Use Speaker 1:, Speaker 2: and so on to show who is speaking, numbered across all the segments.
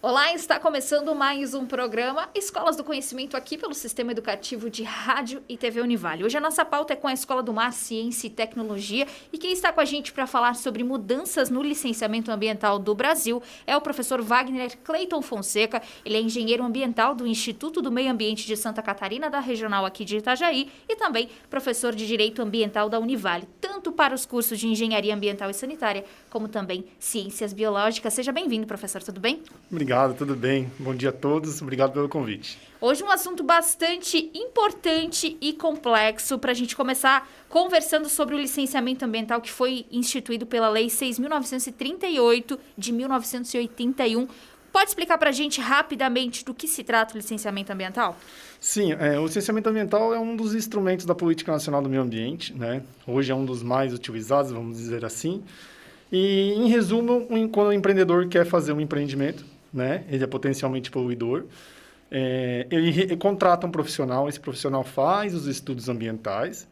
Speaker 1: Olá, está começando mais um programa Escolas do Conhecimento aqui pelo Sistema Educativo de Rádio e TV Univale. Hoje a nossa pauta é com a Escola do Mar, Ciência e Tecnologia e quem está com a gente para falar sobre mudanças no licenciamento ambiental do Brasil é o professor Wagner Cleiton Fonseca. Ele é engenheiro ambiental do Instituto do Meio Ambiente de Santa Catarina, da regional aqui de Itajaí, e também professor de Direito Ambiental da Univale, tanto para os cursos de Engenharia Ambiental e Sanitária, como também Ciências Biológicas. Seja bem-vindo, professor, tudo bem?
Speaker 2: Obrigado, tudo bem. Bom dia a todos, obrigado pelo convite.
Speaker 1: Hoje um assunto bastante importante e complexo para a gente começar conversando sobre o licenciamento ambiental que foi instituído pela Lei 6.938 de 1981. Pode explicar para a gente rapidamente do que se trata o licenciamento ambiental?
Speaker 2: Sim, o licenciamento ambiental é um dos instrumentos da Política Nacional do Meio Ambiente, né? Hoje é um dos mais utilizados, vamos dizer assim. E, em resumo, quando o empreendedor quer fazer um empreendimento, né? Ele é potencialmente poluidor, ele contrata um profissional, esse profissional faz os estudos ambientais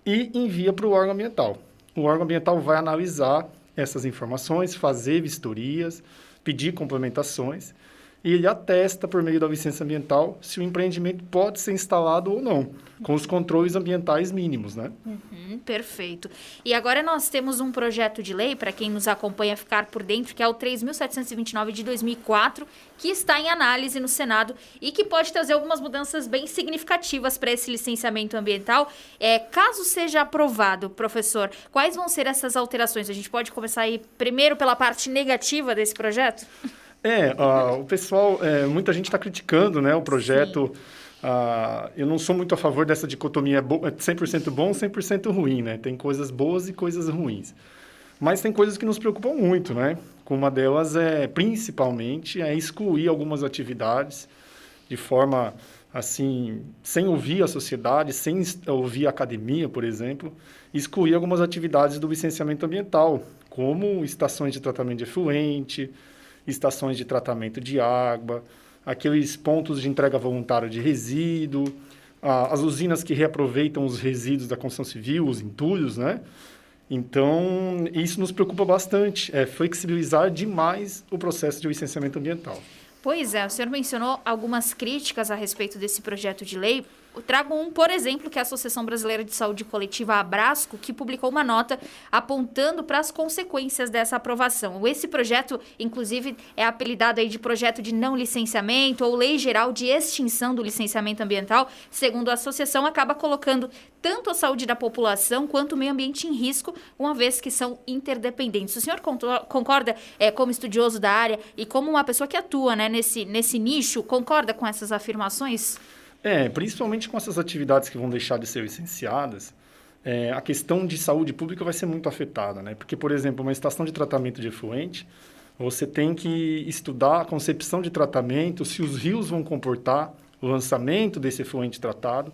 Speaker 2: e envia para o órgão ambiental. O órgão ambiental vai analisar essas informações, fazer vistorias, pedir complementações, e ele atesta, por meio da licença ambiental, se o empreendimento pode ser instalado ou não, com os controles ambientais mínimos, né?
Speaker 1: Perfeito. E agora nós temos um projeto de lei, para quem nos acompanha ficar por dentro, que é o 3.729 de 2004, que está em análise no Senado e que pode trazer algumas mudanças bem significativas para esse licenciamento ambiental. Caso seja aprovado, professor, quais vão ser essas alterações? A gente pode começar aí primeiro pela parte negativa desse projeto?
Speaker 2: O pessoal, muita gente está criticando, né, o projeto. Eu não sou muito a favor dessa dicotomia 100% bom, 100% ruim, né? Tem coisas boas e coisas ruins. Mas tem coisas que nos preocupam muito, né? Uma delas principalmente, excluir algumas atividades de forma, assim, sem ouvir a sociedade, sem ouvir a academia, por exemplo, excluir algumas atividades do licenciamento ambiental, como estações de tratamento de efluente, estações de tratamento de água, aqueles pontos de entrega voluntária de resíduo, as usinas que reaproveitam os resíduos da construção civil, os entulhos, né? Então, isso nos preocupa bastante, flexibilizar demais o processo de licenciamento ambiental.
Speaker 1: Pois é, o senhor mencionou algumas críticas a respeito desse projeto de lei. Eu trago por exemplo, que é a Associação Brasileira de Saúde Coletiva, a Abrasco, que publicou uma nota apontando para as consequências dessa aprovação. Esse projeto, inclusive, é apelidado aí de projeto de não licenciamento ou lei geral de extinção do licenciamento ambiental. Segundo a associação, acaba colocando tanto a saúde da população quanto o meio ambiente em risco, uma vez que são interdependentes. O senhor concorda, como estudioso da área e como uma pessoa que atua, né, nesse nicho, concorda com essas afirmações?
Speaker 2: Principalmente com essas atividades que vão deixar de ser licenciadas, a questão de saúde pública vai ser muito afetada, né? Porque, por exemplo, uma estação de tratamento de efluente, você tem que estudar a concepção de tratamento, se os rios vão comportar o lançamento desse efluente tratado.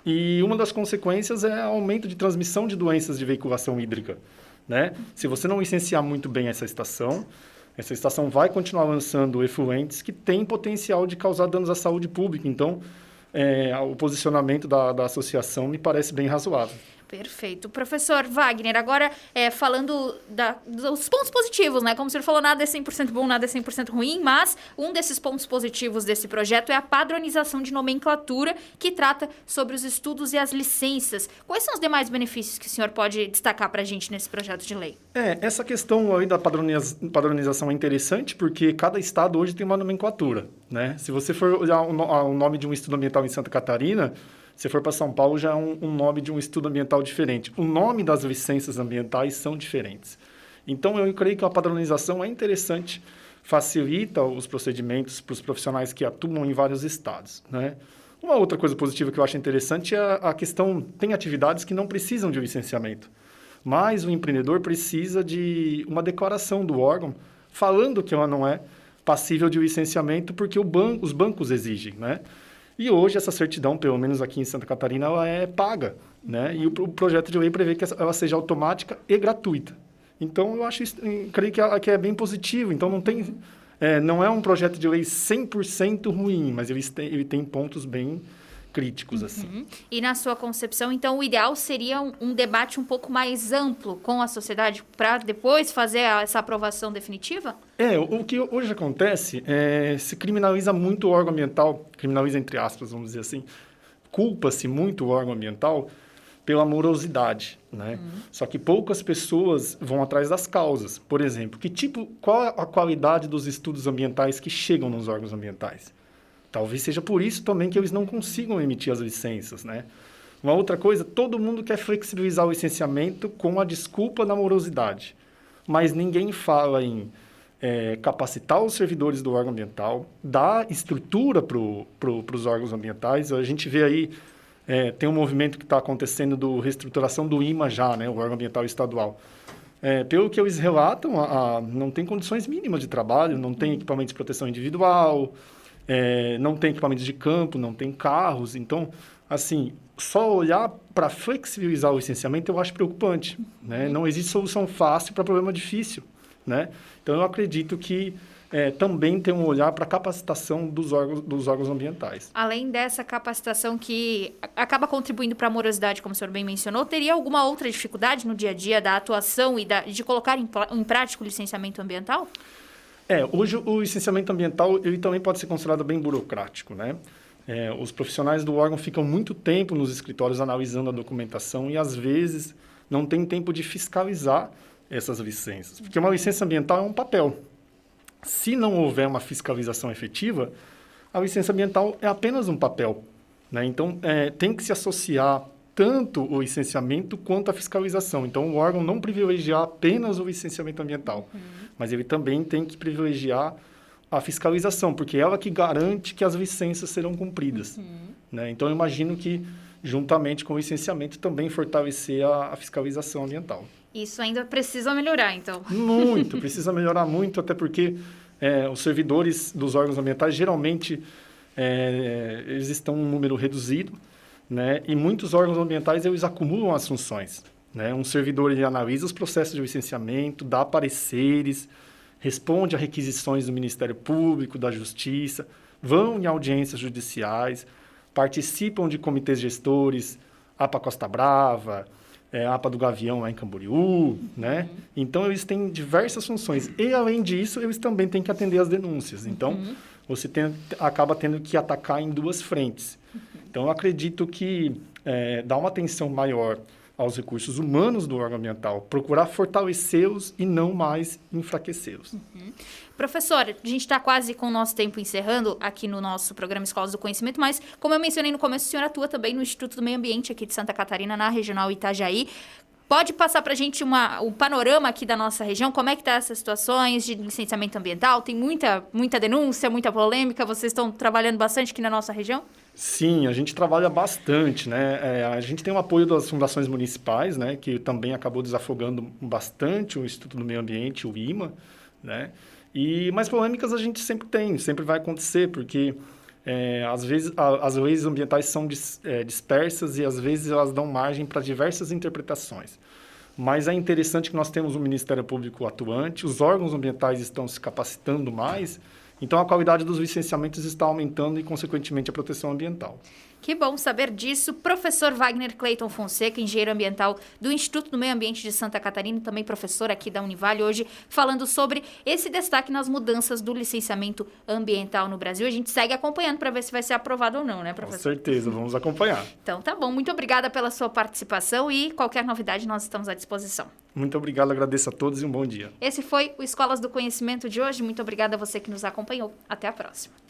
Speaker 2: E uma das consequências é o aumento de transmissão de doenças de veiculação hídrica, né? Se você não licenciar muito bem essa estação vai continuar lançando efluentes que têm potencial de causar danos à saúde pública. Então, o posicionamento da associação me parece bem razoável.
Speaker 1: Perfeito. Professor Wagner, agora falando dos pontos positivos, né? Como o senhor falou, nada é 100% bom, nada é 100% ruim, mas um desses pontos positivos desse projeto é a padronização de nomenclatura que trata sobre os estudos e as licenças. Quais são os demais benefícios que o senhor pode destacar para a gente nesse projeto de lei?
Speaker 2: Essa questão aí da padronização é interessante porque cada estado hoje tem uma nomenclatura, né? Se você for olhar o nome de um estudo ambiental em Santa Catarina, se for para São Paulo, já é um nome de um estudo ambiental diferente. O nome das licenças ambientais são diferentes. Então, eu creio que a padronização é interessante, facilita os procedimentos para os profissionais que atuam em vários estados, né? Uma outra coisa positiva que eu acho interessante é a questão, tem atividades que não precisam de licenciamento, mas o empreendedor precisa de uma declaração do órgão falando que ela não é passível de licenciamento porque os bancos exigem, né? E hoje essa certidão, pelo menos aqui em Santa Catarina, ela é paga, né? E o projeto de lei prevê que ela seja automática e gratuita. Então, eu creio que é bem positivo. Então, não é um projeto de lei 100% ruim, mas ele tem pontos bem críticos, assim.
Speaker 1: E na sua concepção, então, o ideal seria um debate um pouco mais amplo com a sociedade para depois fazer essa aprovação definitiva?
Speaker 2: O que hoje acontece é se criminaliza muito o órgão ambiental, criminaliza entre aspas, vamos dizer assim, culpa-se muito o órgão ambiental pela morosidade, né? Só que poucas pessoas vão atrás das causas. Por exemplo, qual é a qualidade dos estudos ambientais que chegam nos órgãos ambientais? Talvez seja por isso também que eles não consigam emitir as licenças, né? Uma outra coisa, todo mundo quer flexibilizar o licenciamento com a desculpa da morosidade, mas ninguém fala em capacitar os servidores do órgão ambiental, dar estrutura para os órgãos ambientais. A gente vê aí, tem um movimento que está acontecendo do reestruturação do IMA já, né? O órgão ambiental estadual. Pelo que eles relatam, não tem condições mínimas de trabalho, não tem equipamentos de proteção individual, não tem equipamentos de campo, não tem carros. Então, assim, só olhar para flexibilizar o licenciamento eu acho preocupante, né? Não existe solução fácil para problema difícil, né? Então, eu acredito que também tem um olhar para a capacitação dos órgãos ambientais.
Speaker 1: Além dessa capacitação que acaba contribuindo para a morosidade, como o senhor bem mencionou, teria alguma outra dificuldade no dia a dia da atuação e de colocar em prática o licenciamento ambiental?
Speaker 2: Hoje o licenciamento ambiental ele também pode ser considerado bem burocrático, né? Os profissionais do órgão ficam muito tempo nos escritórios analisando a documentação e, às vezes, não tem tempo de fiscalizar essas licenças. Porque uma licença ambiental é um papel. Se não houver uma fiscalização efetiva, a licença ambiental é apenas um papel, né? Então, tem que se associar tanto o licenciamento quanto a fiscalização. Então, o órgão não privilegiar apenas o licenciamento ambiental, mas ele também tem que privilegiar a fiscalização, porque é ela que garante que as licenças serão cumpridas, né? Então, eu imagino que, juntamente com o licenciamento, também fortalecer a fiscalização ambiental.
Speaker 1: Isso ainda precisa melhorar, então.
Speaker 2: Muito, precisa melhorar muito, até porque os servidores dos órgãos ambientais, geralmente, eles estão em um número reduzido, né? E muitos órgãos ambientais, eles acumulam as funções, né? Um servidor, ele analisa os processos de licenciamento, dá pareceres, responde a requisições do Ministério Público, da Justiça, vão em audiências judiciais, participam de comitês gestores, APA Costa Brava, APA do Gavião lá em Camboriú, né? Então, eles têm diversas funções. E, além disso, eles também têm que atender às denúncias. Então, você acaba tendo que atacar em duas frentes. Então, eu acredito que dar uma atenção maior aos recursos humanos do órgão ambiental, procurar fortalecê-los e não mais enfraquecê-los.
Speaker 1: Professor, a gente está quase com o nosso tempo encerrando aqui no nosso programa Escolas do Conhecimento, mas, como eu mencionei no começo, o senhor atua também no Instituto do Meio Ambiente aqui de Santa Catarina, na Regional Itajaí. Pode passar para a gente o panorama aqui da nossa região? Como é que estão essas situações de licenciamento ambiental? Tem muita denúncia, muita polêmica? Vocês estão trabalhando bastante aqui na nossa região?
Speaker 2: Sim, a gente trabalha bastante, né? A gente tem o apoio das fundações municipais, né? Que também acabou desafogando bastante o Instituto do Meio Ambiente, o IMA, né? Mas polêmicas a gente sempre tem, sempre vai acontecer, porque às vezes as leis ambientais são dispersas e às vezes elas dão margem para diversas interpretações. Mas é interessante que nós temos um Ministério Público atuante, os órgãos ambientais estão se capacitando mais, então a qualidade dos licenciamentos está aumentando e, consequentemente, a proteção ambiental.
Speaker 1: Que bom saber disso. Professor Wagner Clayton Fonseca, engenheiro ambiental do Instituto do Meio Ambiente de Santa Catarina, também professor aqui da Univale, hoje falando sobre esse destaque nas mudanças do licenciamento ambiental no Brasil. A gente segue acompanhando para ver se vai ser aprovado ou não, né, professor?
Speaker 2: Com certeza, vamos acompanhar.
Speaker 1: Então, tá bom. Muito obrigada pela sua participação e qualquer novidade nós estamos à disposição.
Speaker 2: Muito obrigado, agradeço a todos e um bom dia.
Speaker 1: Esse foi o Escolas do Conhecimento de hoje. Muito obrigada a você que nos acompanhou. Até a próxima.